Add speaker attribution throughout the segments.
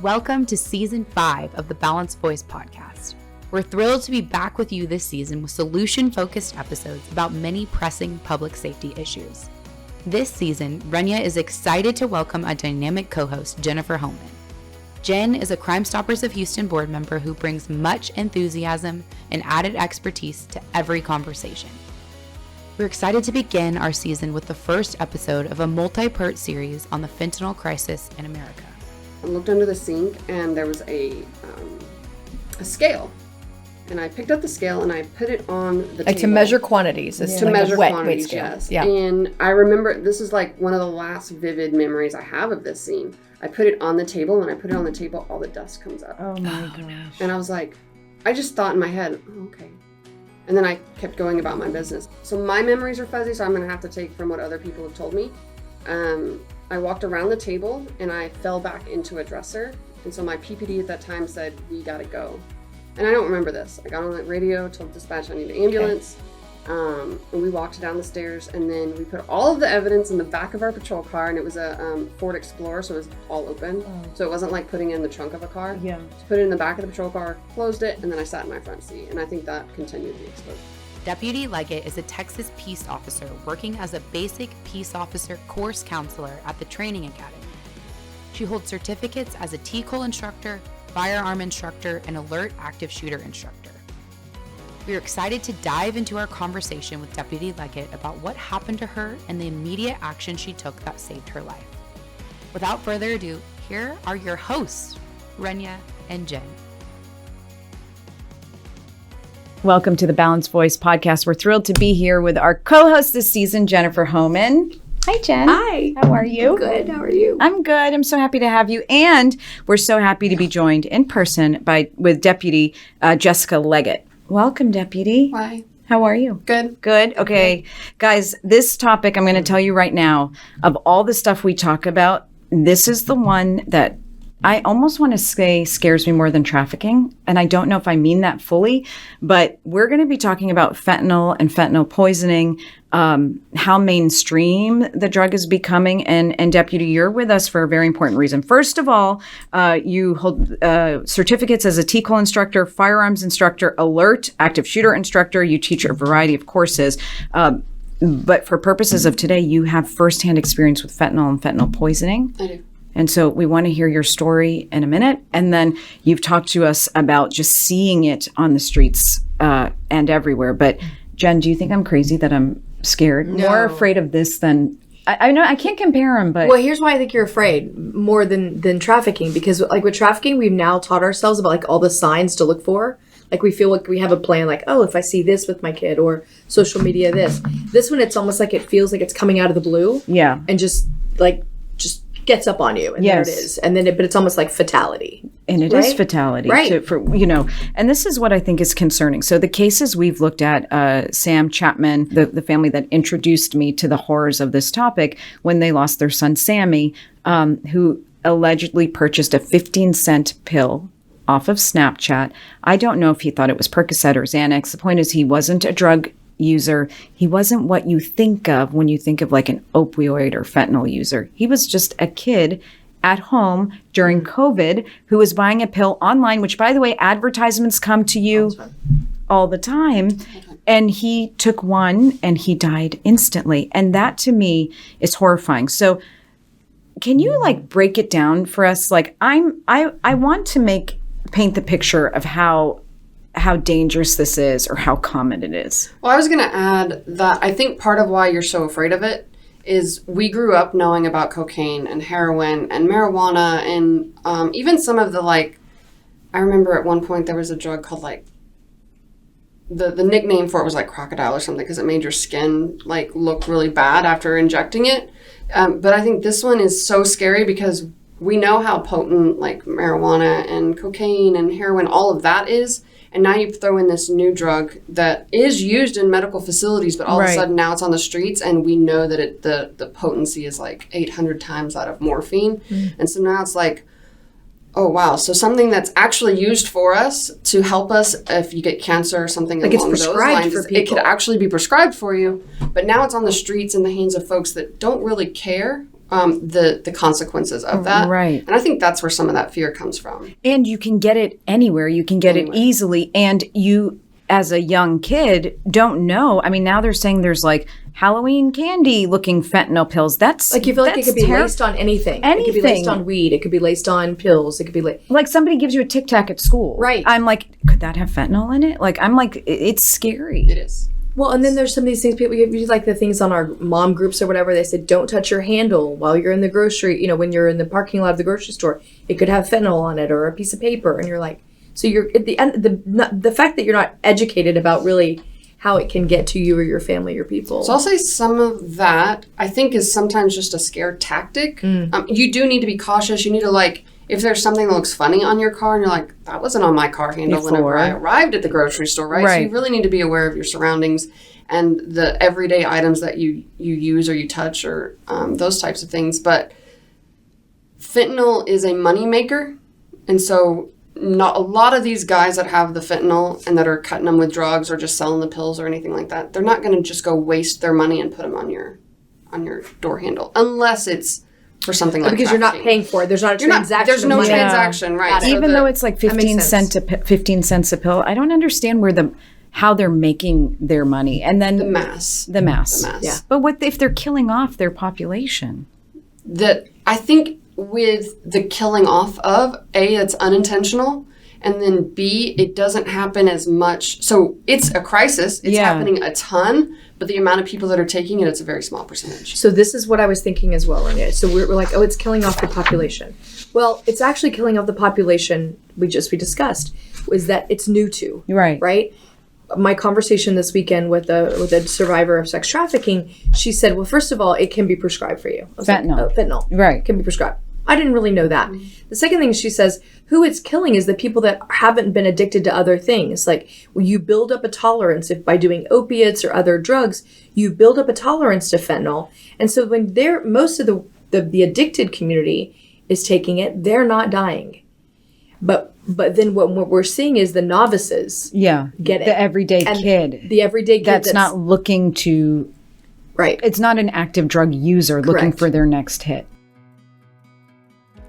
Speaker 1: Welcome to Season 5 of the Balanced Voice podcast. We're thrilled to be back with you this season with solution-focused episodes about many pressing public safety issues. This season, Rania is excited to welcome a dynamic co-host, Jennifer Homan. Jen is a Crime Stoppers of Houston board member who brings much enthusiasm and added expertise to every conversation. We're excited to begin our season with the first episode of a multi-part series on the fentanyl crisis in America.
Speaker 2: I looked under the sink and there was a scale. And I picked up the scale and I put it on the table.
Speaker 3: To measure quantities.
Speaker 2: To
Speaker 3: like
Speaker 2: measure
Speaker 3: weight
Speaker 2: quantities,
Speaker 3: scale.
Speaker 2: yes.
Speaker 3: Yeah.
Speaker 2: And I remember, this is like one of the last vivid memories I have of this scene. I put it on the table. When I put it on the table, all the dust comes up.
Speaker 3: Oh my gosh.
Speaker 2: And I was like, I just thought in my head, oh, okay. And then I kept going about my business. So my memories are fuzzy, so I'm going to have to take from what other people have told me. I walked around the table and I fell back into a dresser. And so my PPD at that time said, we gotta go. And I don't remember this. I got on the radio, told dispatch I need an ambulance. Okay. And we walked down the stairs and then we put all of the evidence in the back of our patrol car, and it was a Ford Explorer, so it was all open. Oh. So it wasn't like putting it in the trunk of a car.
Speaker 3: Yeah.
Speaker 2: Just put it in the back of the patrol car, closed it, and then I sat in my front seat. And I think that continued the exposure.
Speaker 1: Deputy Leggett is a Texas peace officer working as a basic peace officer course counselor at the training academy. She holds certificates as a TCOL instructor, firearm instructor, and alert active shooter instructor. We are excited to dive into our conversation with Deputy Leggett about what happened to her and the immediate action she took that saved her life. Without further ado, here are your hosts, Rania and Jen.
Speaker 3: Welcome to the Balanced Voice podcast. We're thrilled to be here with our co-host this season, Jennifer Homan. Hi, Jen.
Speaker 4: Hi.
Speaker 3: How are you?
Speaker 4: Good. How are you?
Speaker 3: I'm good. I'm so happy to have you. And we're so happy to be joined in person with Deputy Jessica Leggett. Welcome, Deputy.
Speaker 4: Hi.
Speaker 3: How are you?
Speaker 4: Good.
Speaker 3: Good. Okay. Guys, this topic, I'm going to tell you right now, of all the stuff we talk about, this is the one that I almost want to say scares me more than trafficking. And I don't know if I mean that fully, but we're going to be talking about fentanyl and fentanyl poisoning, how mainstream the drug is becoming. And Deputy, you're with us for a very important reason. First of all, you hold certificates as a TCOL instructor, firearms instructor, alert, active shooter instructor. You teach a variety of courses. But for purposes of today, you have firsthand experience with fentanyl and fentanyl poisoning.
Speaker 2: I do.
Speaker 3: And so we want to hear your story in a minute. And then you've talked to us about just seeing it on the streets and everywhere. But Jen, do you think I'm crazy that I'm scared?
Speaker 4: No.
Speaker 3: More afraid of this than... I know I can't compare them, but...
Speaker 4: Well, here's why I think you're afraid more than trafficking. Because like with trafficking, we've now taught ourselves about like all the signs to look for. Like we feel like we have a plan, like, oh, if I see this with my kid or social media, this one, it's almost like it feels like it's coming out of the blue.
Speaker 3: Yeah.
Speaker 4: And just gets up on you, and
Speaker 3: yes.
Speaker 4: There it is. And then but it's almost like fatality.
Speaker 3: And it is fatality.
Speaker 4: Right.
Speaker 3: And this is what I think is concerning. So the cases we've looked at, Sam Chapman, the family that introduced me to the horrors of this topic when they lost their son, Sammy, who allegedly purchased a 15-cent pill off of Snapchat. I don't know if he thought it was Percocet or Xanax. The point is he wasn't a drug user. He wasn't what you think of when you think of like an opioid or fentanyl user. He was just a kid at home during COVID who was buying a pill online, which, by the way, advertisements come to you all the time. And he took one and he died instantly. And that to me is horrifying. So can you like break it down for us? Like I want to paint the picture of how dangerous this is or how common it is.
Speaker 2: Well, I was going to add that I think part of why you're so afraid of it is we grew up knowing about cocaine and heroin and marijuana and even some of the I remember at one point there was a drug called the nickname for it was like crocodile or something because it made your skin look really bad after injecting it. But I think this one is so scary because we know how potent marijuana and cocaine and heroin, all of that is. And now you throw in this new drug that is used in medical facilities, but all of a sudden now it's on the streets, and we know that the potency is 800 times that of morphine. And so now it's oh, wow. So something that's actually used for us to help us if you get cancer or something along those lines, it could actually be prescribed for you. But now it's on the streets in the hands of folks that don't really care the consequences of that.
Speaker 3: Right.
Speaker 2: And I think that's where some of that fear comes from.
Speaker 3: And you can get it anywhere. You can get it easily. And you, as a young kid, don't know. I mean, now they're saying there's like Halloween candy looking fentanyl pills. That's
Speaker 4: Like, you feel like it could be laced on anything. It could be laced on weed. It could be laced on pills. It could be
Speaker 3: like somebody gives you a Tic Tac at school.
Speaker 4: Right.
Speaker 3: I'm like, could that have fentanyl in it? Like, I'm like, it's scary.
Speaker 2: It is.
Speaker 4: Well, and then there's some of these things people use, like the things on our mom groups or whatever. They said, don't touch your handle while you're in the grocery, when you're in the parking lot of the grocery store. It could have fentanyl on it or a piece of paper. And you're like, so you're at the end, the fact that you're not educated about really how it can get to you or your family, your people.
Speaker 2: So I'll say some of that, I think, is sometimes just a scare tactic. You do need to be cautious. You need to, if there's something that looks funny on your car and you're like, that wasn't on my car handle whenever I arrived at the grocery store, right? So you really need to be aware of your surroundings and the everyday items that you use or you touch or those types of things. But fentanyl is a moneymaker. And so not a lot of these guys that have the fentanyl and that are cutting them with drugs or just selling the pills or anything like that, they're not going to just go waste their money and put them on your door handle unless it's for something like
Speaker 4: because you're not paying for it. There's not a transaction.
Speaker 2: There's no transaction, right?
Speaker 3: Even though it's like 15 cents a pill, I don't understand how they're making their monny. And then
Speaker 2: the mass.
Speaker 3: Yeah. But what if they're killing off their population?
Speaker 2: I think with the killing off of, A, it's unintentional, and then B, it doesn't happen as much. So it's a crisis. It's happening a ton, but the amount of people that are taking it's a very small percentage.
Speaker 4: So this is what I was thinking as well, Rania. So we're like, it's killing off the population. Well, it's actually killing off the population we discussed, is that it's new to. Right? My conversation this weekend with a survivor of sex trafficking, she said, well, first of all, it can be prescribed for you.
Speaker 3: Fentanyl.
Speaker 4: Fentanyl.
Speaker 3: Right.
Speaker 4: Can be prescribed. I didn't really know that. The second thing she says, who it's killing is the people that haven't been addicted to other things. Like, when you build up a tolerance, if by doing opiates or other drugs, you build up a tolerance to fentanyl. And so when most of the addicted community is taking it, they're not dying. But then what we're seeing is the novices get it.
Speaker 3: The everyday kid.
Speaker 4: The everyday kid
Speaker 3: that's not looking to...
Speaker 4: Right.
Speaker 3: It's not an active drug user looking for their next hit.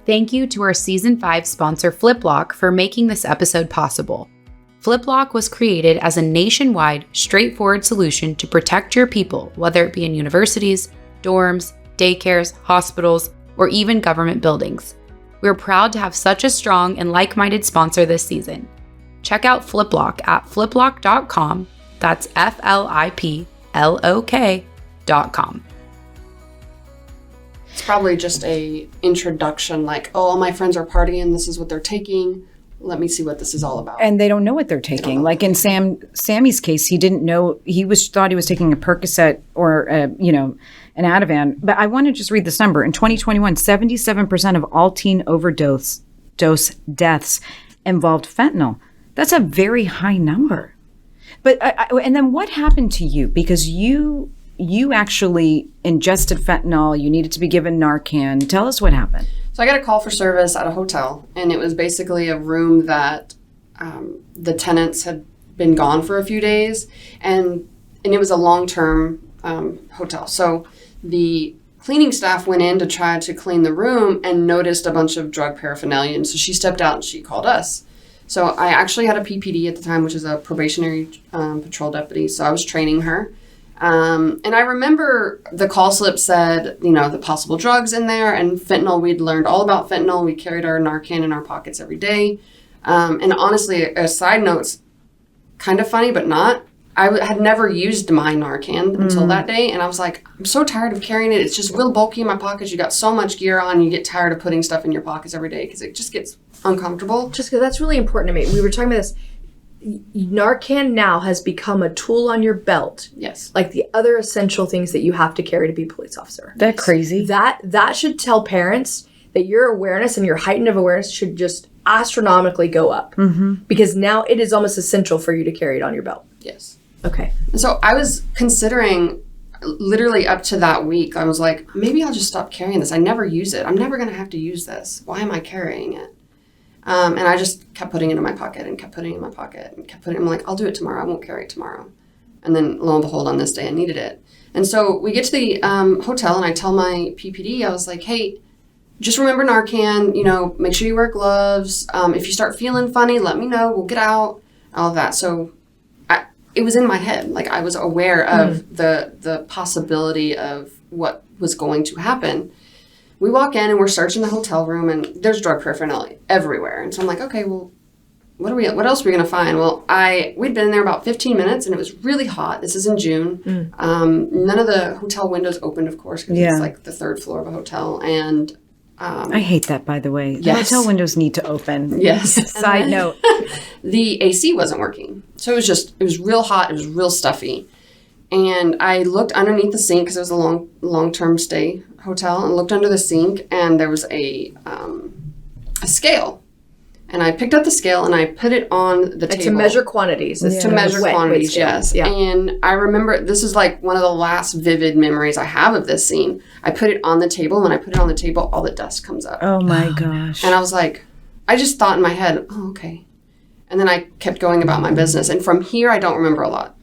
Speaker 1: Thank you to our Season 5 sponsor, FlipLock, for making this episode possible. FlipLock was created as a nationwide, straightforward solution to protect your people, whether it be in universities, dorms, daycares, hospitals, or even government buildings. We're proud to have such a strong and like-minded sponsor this season. Check out FlipLock at fliplock.com. That's FLIPLOK.com.
Speaker 2: It's probably just a introduction, like, oh, all my friends are partying, this is what they're taking. Let me see what this is all about.
Speaker 3: And they don't know what they're taking. Like in Sammy's case, he didn't know. Thought he was taking a Percocet or an Ativan. But I want to just read this number. In 2021, 77% of all teen overdose deaths involved fentanyl. That's a very high number. But and then what happened to you? Because you actually ingested fentanyl. You needed to be given Narcan. Tell us what happened.
Speaker 2: So I got a call for service at a hotel, and it was basically a room that the tenants had been gone for a few days, and it was a long-term hotel. So the cleaning staff went in to try to clean the room and noticed a bunch of drug paraphernalia, and so she stepped out and she called us. So I actually had a PPD at the time, which is a probationary patrol deputy, so I was training her. And I remember the call slip said, the possible drugs in there and fentanyl. We'd learned all about fentanyl. We carried our Narcan in our pockets every day. And honestly, a side note, it's kind of funny, but not. I had never used my Narcan until that day. And I was like, I'm so tired of carrying it. It's just real bulky in my pockets. You got so much gear on. You get tired of putting stuff in your pockets every day because it just gets uncomfortable.
Speaker 4: Just because that's really important to me. We were talking about this. Narcan now has become a tool on your belt.
Speaker 2: Yes.
Speaker 4: Like the other essential things that you have to carry to be a police officer.
Speaker 3: That crazy.
Speaker 4: That should tell parents that your awareness and your heightened of awareness should just astronomically go up. Mm-hmm. Because now it is almost essential for you to carry it on your belt.
Speaker 2: Yes.
Speaker 4: Okay.
Speaker 2: So I was considering, literally up to that week, I was like, maybe I'll just stop carrying this. I never use it. I'm never going to have to use this. Why am I carrying it? And I just kept putting it in my pocket and kept putting it in my pocket and kept putting it. I'm like, I'll do it tomorrow. I won't carry it tomorrow. And then lo and behold, on this day, I needed it. And so we get to the hotel, and I tell my PPD, I was like, hey, just remember Narcan, you know, make sure you wear gloves. If you start feeling funny, let me know. We'll get out, all of that. So it was in my head. Like, I was aware of the possibility of what was going to happen. We walk in and we're searching the hotel room, and there's drug paraphernalia everywhere. And so I'm like, okay, well, what else are we going to find? Well, we'd been in there about 15 minutes, and it was really hot. This is in June. None of the hotel windows opened, of course, because it's like the third floor of a hotel. And
Speaker 3: I hate that, by the way.
Speaker 2: Yes.
Speaker 3: The hotel windows need to open.
Speaker 2: Yes.
Speaker 3: Side note.
Speaker 2: The AC wasn't working. So it was real hot. It was real stuffy. And I looked underneath the sink, because it was a long-term stay hotel, and looked under the sink, and there was a scale. And I picked up the scale and I put it on the table.
Speaker 4: To measure quantities.
Speaker 2: To measure quantities, yes.
Speaker 4: Yeah.
Speaker 2: And I remember, this is like one of the last vivid memories I have of this scene. I put it on the table. When I put it on the table, all the dust comes up.
Speaker 3: Oh my gosh.
Speaker 2: And I was like, I just thought in my head, oh, okay. And then I kept going about my business. And from here, I don't remember a lot.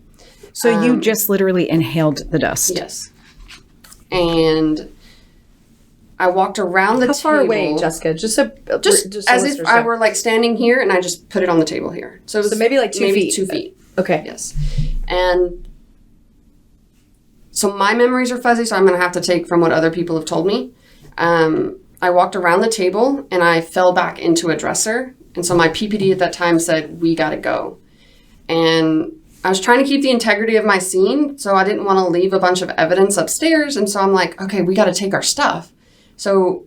Speaker 3: So you just literally inhaled the dust?
Speaker 2: Yes. And I walked around the table.
Speaker 4: How far away, Jessica? Just
Speaker 2: as if I were like standing here, and I just put it on the table here. So it was
Speaker 4: maybe like 2 feet.
Speaker 2: 2 feet.
Speaker 4: Okay.
Speaker 2: Yes. And so my memories are fuzzy, so I'm going to have to take from what other people have told me. I walked around the table, and I fell back into a dresser. And so my PPD at that time said, we got to go. And I was trying to keep the integrity of my scene, so I didn't want to leave a bunch of evidence upstairs. And so I'm like, okay, we got to take our stuff. So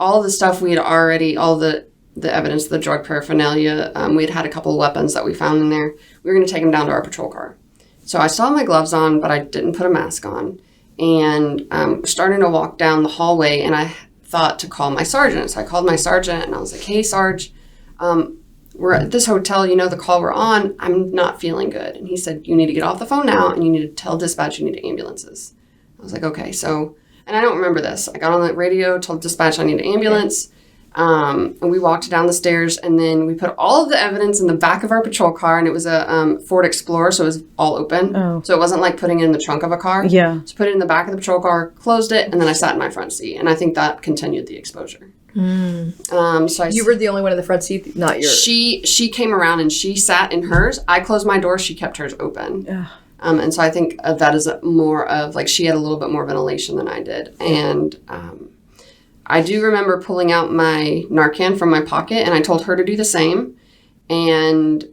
Speaker 2: all the stuff we had already, all the evidence, the drug paraphernalia, we had a couple of weapons that we found in there. We were going to take them down to our patrol car. So I still had my gloves on, but I didn't put a mask on. And starting to walk down the hallway, and I thought to call my sergeant. So I called my sergeant, and I was like, hey, Sarge, we're at this hotel, you know the call we're on. I'm not feeling good. And he said, you need to get off the phone now, and you need to tell dispatch you need ambulances. I was like, okay, so... And I don't remember this. I got on the radio, told dispatch I need an ambulance, and we walked down the stairs, and then we put all of the evidence in the back of our patrol car, and it was a Ford Explorer, so it was all open. Oh. So it wasn't like putting it in the trunk of a car.
Speaker 3: Yeah.
Speaker 2: So put it in the back of the patrol car, closed it, and then I sat in my front seat, and I think that continued the exposure. So
Speaker 4: you were the only one in the front seat, not yours.
Speaker 2: She came around, and she sat in hers. I closed my door. She kept hers open. Yeah. And so I think that is more of, like, she had a little bit more ventilation than I did. And I do remember pulling out my Narcan from my pocket, and I told her to do the same. And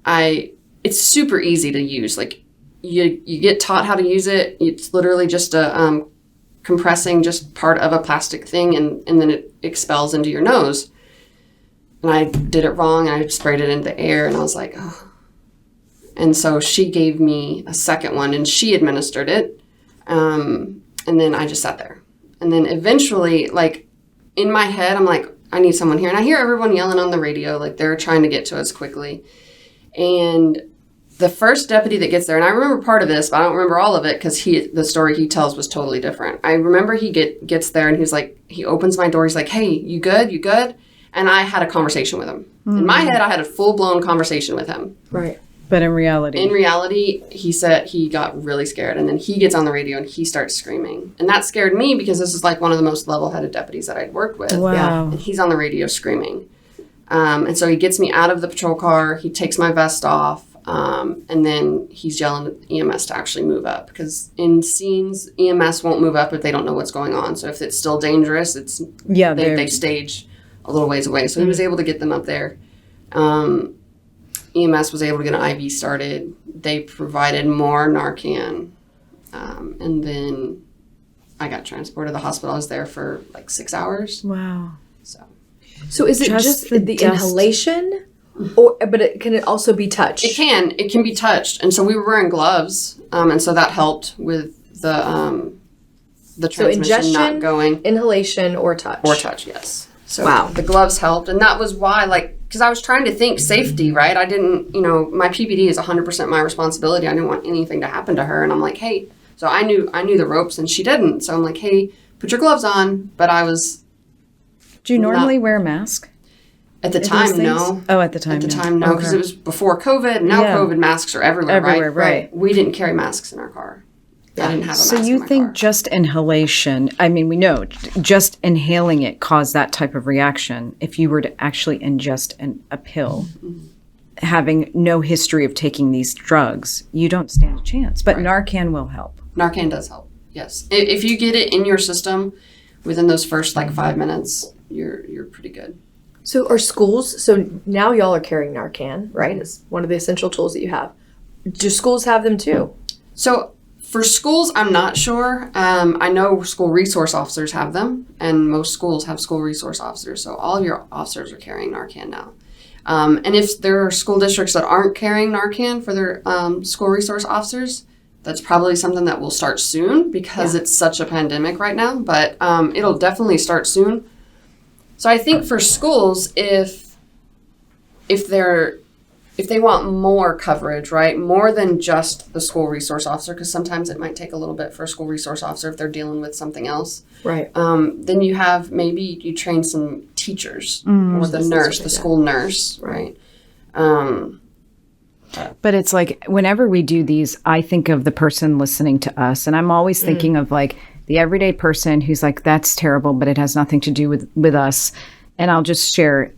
Speaker 2: it's super easy to use. Like, you get taught how to use it. It's literally just a compressing just part of a plastic thing, and then it expels into your nose. And I did it wrong, and I sprayed it into the air, and I was like, oh. And so she gave me a second one, and she administered it. And then I just sat there. And then eventually, like, in my head, I'm like, I need someone here. And I hear everyone yelling on the radio, like they're trying to get to us quickly. And the first deputy that gets there, and I remember part of this, but I don't remember all of it, because the story he tells was totally different. I remember he gets there, and he's like, he opens my door. He's like, hey, you good? You good? And I had a conversation with him. Mm-hmm. In my head, I had a full-blown conversation with him.
Speaker 4: Right.
Speaker 3: But in reality,
Speaker 2: he said he got really scared, and then he gets on the radio and he starts screaming. And that scared me, because this is like one of the most level-headed deputies that I'd worked with.
Speaker 3: Wow.
Speaker 2: Yeah. And he's on the radio screaming. And so he gets me out of the patrol car. He takes my vest off. And then he's yelling at EMS to actually move up, because in scenes, EMS won't move up if they don't know what's going on. So if it's still dangerous, they stage a little ways away. So he was able to get them up there. EMS was able to get an IV started. They provided more Narcan. And then I got transported to the hospital. I was there for like 6 hours.
Speaker 3: Wow.
Speaker 2: So
Speaker 4: is it just the inhalation? Can it also be touched?
Speaker 2: It can be touched. And so we were wearing gloves. And so that helped with the transmission not going.
Speaker 4: Inhalation, or touch?
Speaker 2: Or touch, yes. So the gloves helped. And that was why, like, because I was trying to think safety, right? I didn't, my PPD is 100% my responsibility. I didn't want anything to happen to her. And I'm like, hey, so I knew the ropes, and she didn't. So I'm like, hey, put your gloves on. But I was...
Speaker 3: Do you normally wear a mask?
Speaker 2: At the
Speaker 3: those
Speaker 2: time,
Speaker 3: things?
Speaker 2: no.
Speaker 3: Oh, at the time,
Speaker 2: At the
Speaker 3: no.
Speaker 2: time, no, because
Speaker 3: Okay.
Speaker 2: it was before COVID. And now
Speaker 3: Yeah.
Speaker 2: COVID masks are everywhere,
Speaker 3: Everywhere, right.
Speaker 2: We didn't carry masks in our car. I didn't have a
Speaker 3: So
Speaker 2: mask
Speaker 3: you
Speaker 2: in my
Speaker 3: think
Speaker 2: car.
Speaker 3: just inhalation, I mean, we know just inhaling it caused that type of reaction. If you were to actually ingest a pill, having no history of taking these drugs, you don't stand a chance. But Narcan will help.
Speaker 2: Narcan does help, yes. If you get it in your system within those first 5 minutes, you're pretty good.
Speaker 4: So are schools, so now y'all are carrying Narcan, right? It's one of the essential tools that you have. Do schools have them too?
Speaker 2: So for schools, I'm not sure. I know school resource officers have them, and most schools have school resource officers. So all of your officers are carrying Narcan now. And if there are school districts that aren't carrying Narcan for their school resource officers, that's probably something that will start soon because it's such a pandemic right now. But it'll definitely start soon. So I think for schools, if they want more coverage, right, more than just the school resource officer, because sometimes it might take a little bit for a school resource officer if they're dealing with something else.
Speaker 4: Right.
Speaker 2: Then you have maybe you train some teachers or the nurse, the school nurse, right?
Speaker 3: But it's like whenever we do these, I think of the person listening to us. And I'm always thinking of the everyday person who's like, that's terrible, but it has nothing to do with us. And I'll just share,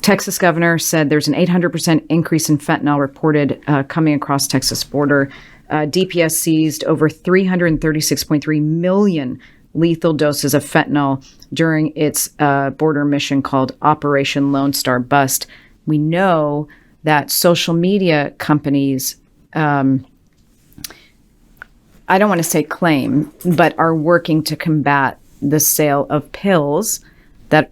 Speaker 3: Texas governor said there's an 800% increase in fentanyl reported coming across Texas border. DPS seized over 336.3 million lethal doses of fentanyl during its border mission called Operation Lone Star Bust. We know that social media companies, I don't want to say claim, but are working to combat the sale of pills that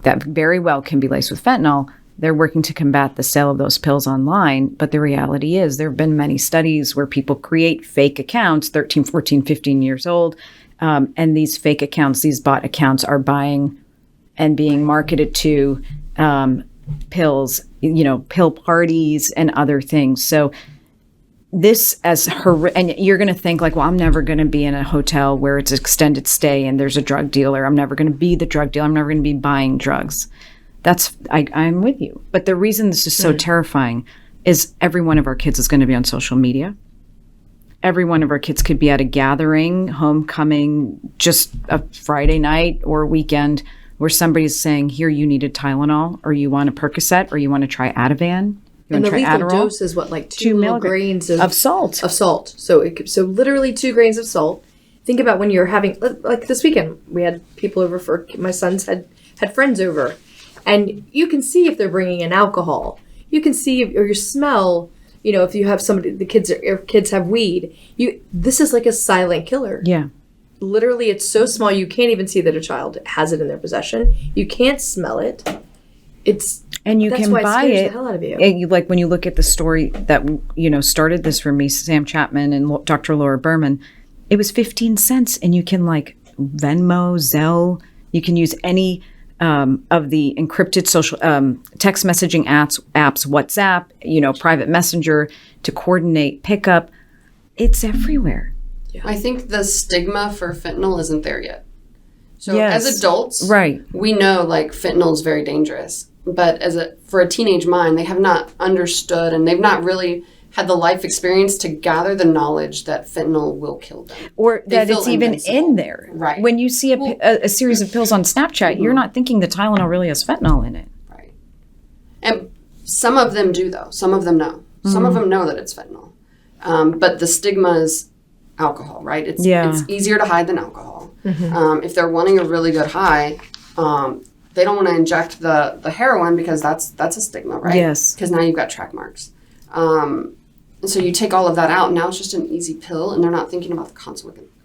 Speaker 3: very well can be laced with fentanyl. They're working to combat the sale of those pills online. But the reality is there have been many studies where people create fake accounts, 13, 14, 15 years old. And these fake accounts, these bot accounts are buying and being marketed to pills, pill parties and other things. So this and you're going to think well, I'm never going to be in a hotel where it's extended stay and there's a drug dealer. I'm never going to be the drug dealer. I'm never going to be buying drugs. I'm with you. But the reason this is so terrifying is every one of our kids is going to be on social media. Every one of our kids could be at a gathering, homecoming, just a Friday night or weekend where somebody's saying, here, you need a Tylenol, or you want a Percocet, or you want to try Ativan. You
Speaker 4: And the
Speaker 3: want to try
Speaker 4: lethal
Speaker 3: Adderall?
Speaker 4: dose is what, 2 grains
Speaker 3: of salt.
Speaker 4: Of salt. So literally 2 grains of salt. Think about when you're having, this weekend, we had people over for, my sons had friends over. And you can see if they're bringing in alcohol. You can see, or you smell, if you have the kids have weed. This is like a silent killer.
Speaker 3: Yeah.
Speaker 4: Literally, it's so small you can't even see that a child has it in their possession. You can't smell it.
Speaker 3: And you can buy it.
Speaker 4: The hell out of you.
Speaker 3: Like when you look at the story that started this for me, Sam Chapman and Dr. Laura Berman, it was 15 cents, and you can Venmo, Zelle. You can use any of the encrypted social text messaging apps, WhatsApp, private messenger to coordinate pickup. It's everywhere.
Speaker 2: Yeah. I think the stigma for fentanyl isn't there yet. So
Speaker 3: Yes.
Speaker 2: as adults,
Speaker 3: Right.
Speaker 2: we know fentanyl is very dangerous. But for a teenage mind, they have not understood and they've not really had the life experience to gather the knowledge that fentanyl will kill them.
Speaker 3: Or
Speaker 2: They
Speaker 3: that
Speaker 2: feel
Speaker 3: it's even
Speaker 2: invincible.
Speaker 3: in there.
Speaker 2: Right.
Speaker 3: When you see a series of pills on Snapchat, you're not thinking the Tylenol really has fentanyl in it.
Speaker 2: Right. And some of them do, though. Some of them know. Some of them know that it's fentanyl. But the stigma is alcohol, right? It's easier to hide than alcohol. If they're wanting a really good high, they don't want to inject the heroin because that's a stigma, right?
Speaker 3: Yes.
Speaker 2: Because now you've got track marks. And so you take all of that out, and now it's just an easy pill, and they're not thinking about the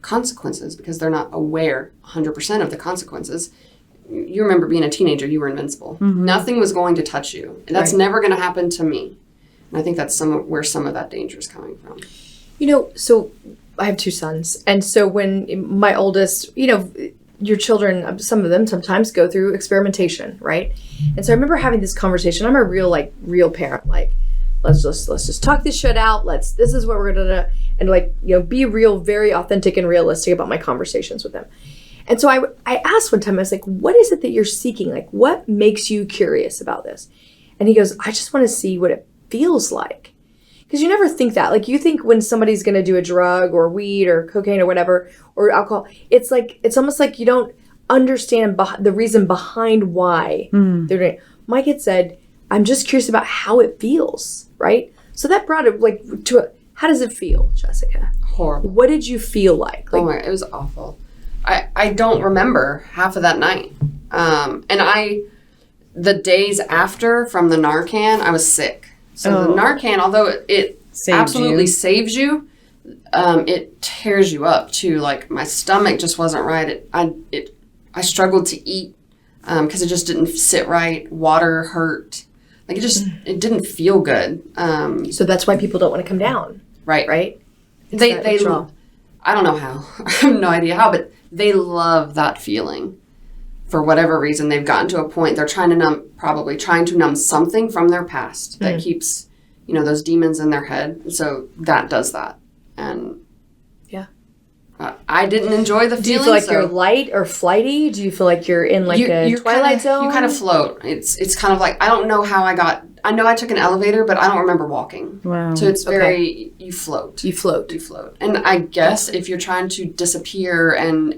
Speaker 2: consequences because they're not aware 100% of the consequences. You remember being a teenager, you were invincible. Nothing was going to touch you. And that's never going to happen to me. And I think that's where some of that danger is coming from.
Speaker 4: So I have 2 sons. And so when my oldest, your children, some of them sometimes go through experimentation, right? And so I remember having this conversation. I'm a real parent. Let's just talk this shit out. This is what we're gonna do. And be real, very authentic and realistic about my conversations with them. And so I asked one time, I was like, what is it that you're seeking? Like, what makes you curious about this? And he goes, I just want to see what it feels like. Because you never think that. Like, you think when somebody's going to do a drug or weed or cocaine or whatever, or alcohol, it's almost like you don't understand the reason behind why they're doing it. My kid said, I'm just curious about how it feels, right? So that brought it how does it feel, Jessica?
Speaker 2: Horrible.
Speaker 4: What did you feel like?
Speaker 2: Oh my, it was awful. I don't remember half of that night. The days after from the Narcan, I was sick. So the Narcan, although it absolutely saves you, it tears you up too. Like, my stomach just wasn't right. I struggled to eat because it just didn't sit right. Water hurt. Like, it didn't feel good.
Speaker 4: So that's why people don't want to come down. Right?
Speaker 2: They I don't know how. I have no idea how, but they love that feeling. For whatever reason, they've gotten to a point they're trying to numb something from their past that keeps, those demons in their head. And so that does that. And
Speaker 4: yeah,
Speaker 2: I didn't enjoy the feeling.
Speaker 4: Do you feel like you're light or flighty? Do you feel like you're in a twilight zone?
Speaker 2: You kind of float. It's kind of like, I don't know how I know I took an elevator, but I don't remember walking.
Speaker 3: Wow.
Speaker 2: So it's you float.
Speaker 4: You float.
Speaker 2: And I guess if you're trying to disappear and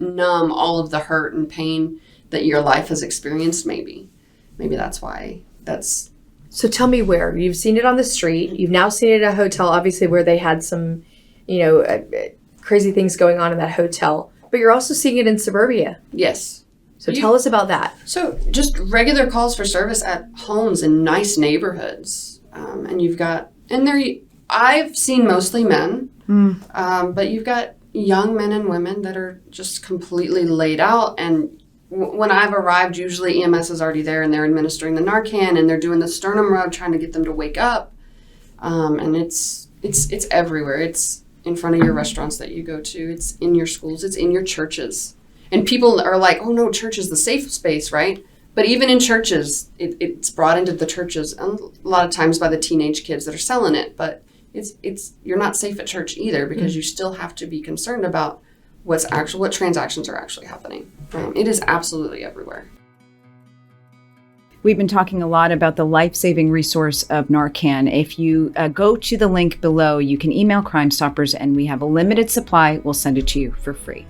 Speaker 2: numb all of the hurt and pain that your life has experienced, maybe that's why that's...
Speaker 4: So tell me where. You've seen it on the street. You've now seen it at a hotel, obviously, where they had some, crazy things going on in that hotel. But you're also seeing it in suburbia.
Speaker 2: Yes.
Speaker 4: So tell us about that.
Speaker 2: So just regular calls for service at homes in nice neighborhoods. And you've got, I've seen mostly men, but you've got young men and women that are just completely laid out. And when I've arrived, usually EMS is already there and they're administering the Narcan and they're doing the sternum rub, trying to get them to wake up. And it's everywhere. It's in front of your restaurants that you go to. It's in your schools. It's in your churches. And people are like, oh no, church is the safe space, right? But even in churches, it's brought into the churches a lot of times by the teenage kids that are selling it. But you're not safe at church either, because you still have to be concerned about what transactions are actually happening. It is absolutely everywhere.
Speaker 3: We've been talking a lot about the life-saving resource of Narcan. If you go to the link below, you can email Crime Stoppers, and we have a limited supply. We'll send it to you for free.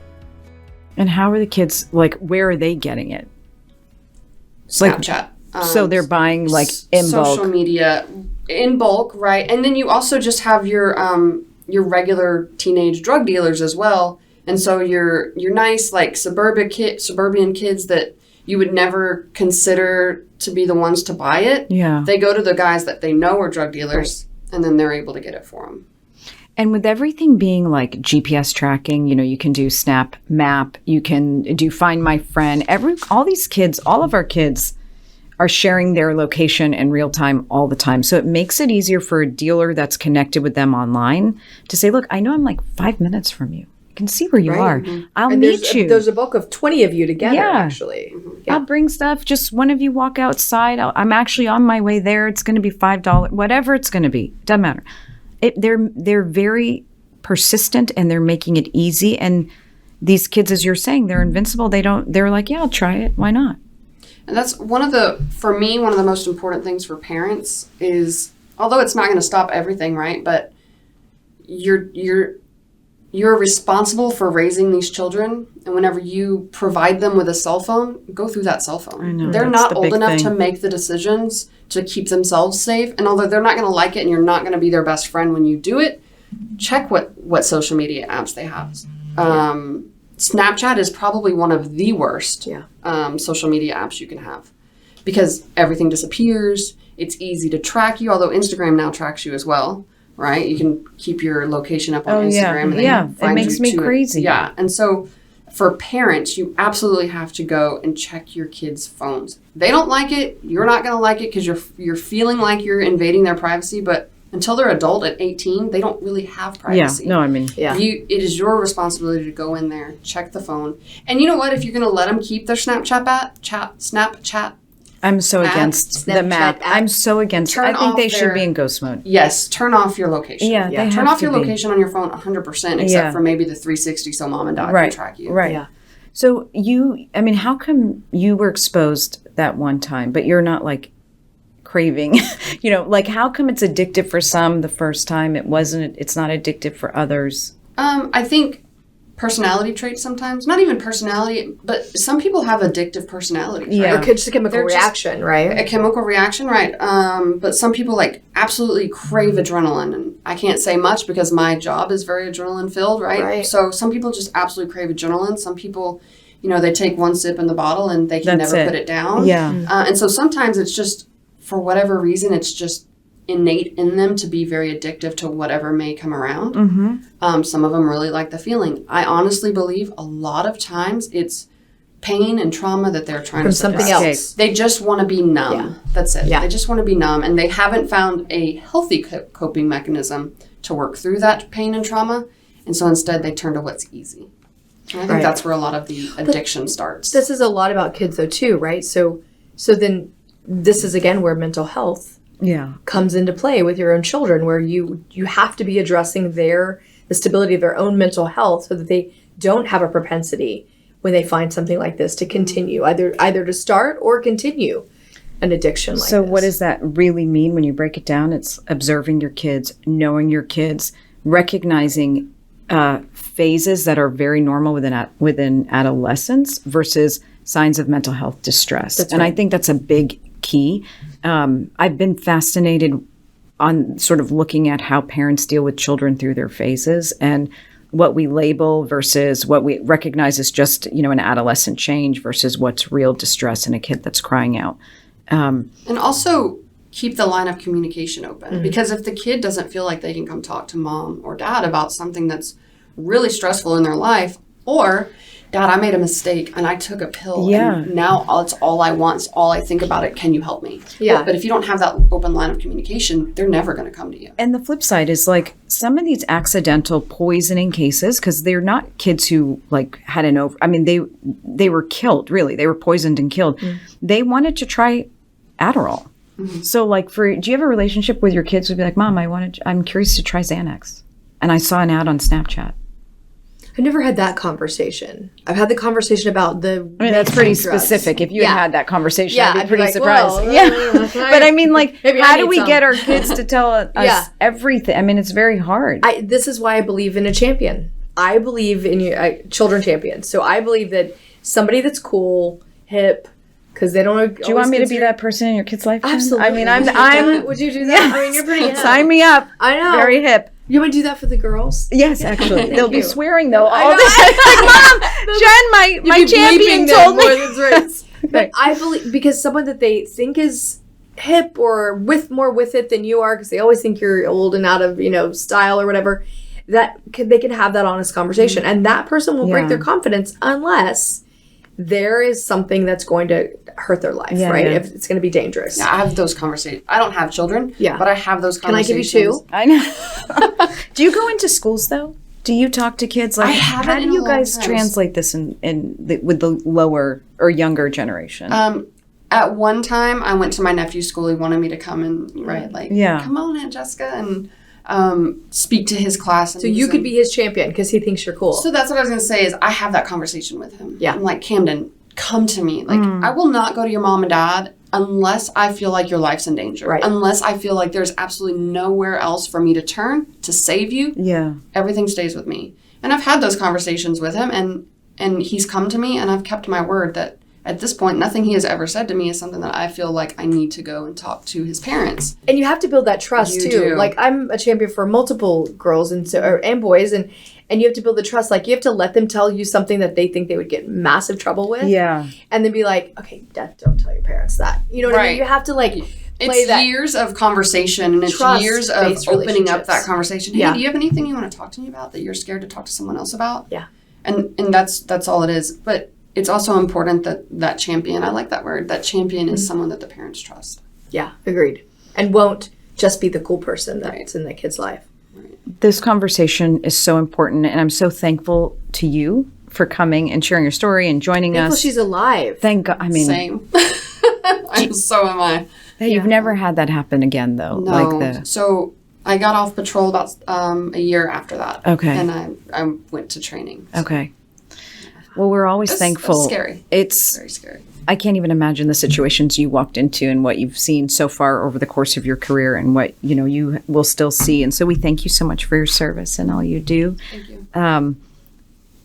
Speaker 3: And how are the kids, where are they getting it?
Speaker 2: Snapchat.
Speaker 3: So they're buying in bulk.
Speaker 2: Social media in bulk, right? And then you also just have your regular teenage drug dealers as well. And so your nice suburban kids that you would never consider to be the ones to buy it.
Speaker 3: Yeah.
Speaker 2: They go to the guys that they know are drug dealers, and then they're able to get it for them.
Speaker 3: And with everything being GPS tracking, you can do Snap Map, you can do Find My Friend. All of our kids are sharing their location in real time all the time. So it makes it easier for a dealer that's connected with them online to say, look, I know I'm 5 minutes from you. I can see where you are. Mm-hmm. I'll meet you.
Speaker 4: There's a bulk of 20 of you together, actually.
Speaker 2: Mm-hmm.
Speaker 3: Yeah. I'll bring stuff. Just one of you walk outside. I'm actually on my way there. It's going to be $5, whatever it's going to be. Doesn't matter. They're very persistent, and they're making it easy. And these kids, as you're saying, they're invincible. They're like, yeah, I'll try it. Why not?
Speaker 2: And that's for me, one of the most important things for parents is, although it's not going to stop everything, right? But you're responsible for raising these children. And whenever you provide them with a cell phone, go through that cell phone.
Speaker 3: I know,
Speaker 2: they're not old enough to make the decisions to keep themselves safe. And although they're not going to like it and you're not going to be their best friend when you do it, check what social media apps they have. Snapchat is probably one of the worst social media apps you can have, because everything disappears. It's easy to track you, although Instagram now tracks you as well, right? You can keep your location up on Instagram. And
Speaker 3: it makes me crazy.
Speaker 2: Yeah, and so for parents, you absolutely have to go and check your kids' phones. They don't like it. You're not going to like it because you're feeling like you're invading their privacy, but until they're adult at 18, they don't really have privacy. It is your responsibility to go in there, check the phone. And you know what? If you're going to let them keep their Snapchat,
Speaker 3: I'm so against the map. I'm so against it. I think they should be in ghost mode.
Speaker 2: Yes, turn off your location.
Speaker 3: Yeah.
Speaker 2: Turn off your location on your phone 100%, except for maybe the 360 so mom and dad can track you.
Speaker 3: Right. Yeah. So how come you were exposed that one time, but you're not like craving, like how come it's addictive for some the first time, it's not addictive for others?
Speaker 2: I think personality traits sometimes, not even personality, but some people have addictive personalities.
Speaker 3: Yeah.
Speaker 2: Right?
Speaker 4: Or just a chemical reaction, right?
Speaker 2: A chemical reaction, right. But some people like absolutely crave adrenaline, and I can't say much because my job is very adrenaline filled, right? So some people just absolutely crave adrenaline. Some people, they take one sip in the bottle and they can never put it down.
Speaker 3: Yeah.
Speaker 2: And so sometimes it's just, for whatever reason, it's just innate in them to be very addictive to whatever may come around.
Speaker 3: Mm-hmm.
Speaker 2: Some of them really like the feeling. I honestly believe a lot of times it's pain and trauma that they're trying to
Speaker 4: something
Speaker 2: suppress.
Speaker 4: else.
Speaker 2: They just want to be numb.
Speaker 4: Yeah.
Speaker 2: That's it.
Speaker 4: Yeah.
Speaker 2: They just want to be numb, and they haven't found a healthy coping mechanism to work through that pain and trauma, and so instead they turn to what's easy. And I think that's where a lot of the addiction starts.
Speaker 4: This is a lot about kids though too, right? So then this is again where mental health comes into play with your own children, where you have to be addressing the stability of their own mental health so that they don't have a propensity when they find something like this to continue, either to start or continue an addiction like this.
Speaker 3: So what does that really mean when you break it down? It's observing your kids, knowing your kids, recognizing phases that are very normal within adolescence versus signs of mental health distress. And I think that's a big key. I've been fascinated on sort of looking at how parents deal with children through their phases and what we label versus what we recognize as just, an adolescent change versus what's real distress in a kid that's crying out.
Speaker 2: And also keep the line of communication open, because if the kid doesn't feel like they can come talk to mom or dad about something that's really stressful in their life, or Dad, I made a mistake and I took a pill and now it's all I want, it's all I think about it. Can you help me?
Speaker 4: Yeah.
Speaker 2: But if you don't have that open line of communication, they're never going to come to you.
Speaker 3: And the flip side is like some of these accidental poisoning cases, because they're not kids who like had they were killed, really. They were poisoned and killed. They wanted to try Adderall. So like do you have a relationship with your kids who'd be like, Mom, I'm curious to try Xanax. And I saw an ad on Snapchat.
Speaker 4: I've never had that conversation. I've had the conversation about
Speaker 3: that's pretty specific. If you had that conversation, I'd be pretty surprised. But I mean, like, how do we get our kids to tell us everything? I mean, it's very hard.
Speaker 4: This is why I believe in a champion. I believe in children champions. So I believe that somebody that's cool, hip, because they don't.
Speaker 3: Do you want me to be that person in your kid's life?
Speaker 4: Absolutely.
Speaker 3: I mean, I'm.
Speaker 4: Would you do that? I mean, you're pretty hip.
Speaker 3: Sign me up.
Speaker 4: I know.
Speaker 3: Very hip.
Speaker 4: You want to do that for the girls?
Speaker 3: Yes, actually. They'll be
Speaker 4: you.
Speaker 3: swearing though all the time. Like, Mom, Jen, my champion told me.
Speaker 4: But I believe, because someone that they think is hip or more with it than you are, because they always think you're old and out of style or whatever, they can have that honest conversation, and that person will break their confidence unless there is something that's going to hurt their life, right? Yeah. If it's going to be dangerous.
Speaker 2: Yeah, I have those conversations. I don't have children, but I have those conversations.
Speaker 4: Can I give you 2?
Speaker 3: I know. Do you go into schools though? Do you talk to kids? Like, how do you guys translate this with the lower or younger generation?
Speaker 2: At one time, I went to my nephew's school. He wanted me to come and come on, Aunt Jessica, and speak to his class.
Speaker 4: So you could be his champion because he thinks you're cool.
Speaker 2: So that's what I was going to say is I have that conversation with him.
Speaker 4: Yeah.
Speaker 2: I'm like, Camden, come to me. Like, I will not go to your mom and dad unless I feel like your life's in danger.
Speaker 4: Right.
Speaker 2: Unless I feel like there's absolutely nowhere else for me to turn to save you.
Speaker 3: Yeah.
Speaker 2: Everything stays with me. And I've had those conversations with him, and he's come to me, and I've kept my word that at this point, nothing he has ever said to me is something that I feel like I need to go and talk to his parents.
Speaker 4: And you have to build that trust too.
Speaker 2: Do.
Speaker 4: Like, I'm a champion for multiple girls and boys, and you have to build the trust. Like, you have to let them tell you something that they think they would get in massive trouble with.
Speaker 3: Yeah.
Speaker 4: And then be like, okay, Dad, don't tell your parents that. You know what I mean? You have to play
Speaker 2: it's
Speaker 4: that.
Speaker 2: Years of conversation, and it's years of opening up that conversation. Hey, do you have anything you want to talk to me about that you're scared to talk to someone else about?
Speaker 4: Yeah.
Speaker 2: And that's all it is. But it's also important that champion, I like that word, that champion is someone that the parents trust.
Speaker 4: Yeah, agreed. And won't just be the cool person that's in the kid's life.
Speaker 3: This conversation is so important, and I'm so thankful to you for coming and sharing your story and joining us.
Speaker 4: She's alive.
Speaker 3: Thank God. I mean,
Speaker 2: same. So am I.
Speaker 3: You've never had that happen again, though.
Speaker 2: No. So I got off patrol about a year after that.
Speaker 3: Okay.
Speaker 2: And I went to training.
Speaker 3: So. Okay. Well, we're always
Speaker 2: That's
Speaker 3: thankful.
Speaker 2: scary.
Speaker 3: It's
Speaker 2: Very scary.
Speaker 3: I can't even imagine the situations you walked into and what you've seen so far over the course of your career and what, you will still see. And so we thank you so much for your service and all you do.
Speaker 2: Thank you.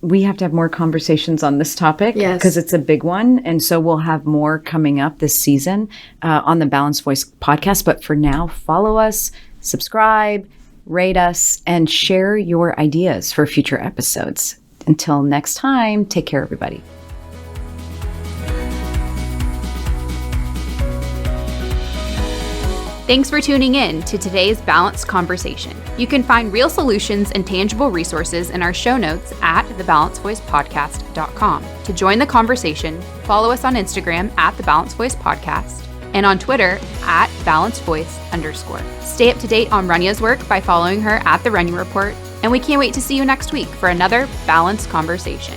Speaker 3: We have to have more conversations on this topic
Speaker 4: Yes.
Speaker 3: because it's a big one. And so we'll have more coming up this season on the Balanced Voice podcast. But for now, follow us, subscribe, rate us, and share your ideas for future episodes. Until next time, take care, everybody.
Speaker 1: Thanks for tuning in to today's Balanced Conversation. You can find real solutions and tangible resources in our show notes at thebalancedvoicepodcast.com. To join the conversation, follow us on Instagram at The Balanced Voice Podcast and on Twitter at @BalancedVoice_. Stay up to date on Rania's work by following her at The Rania Report, and we can't wait to see you next week for another Balanced Conversation.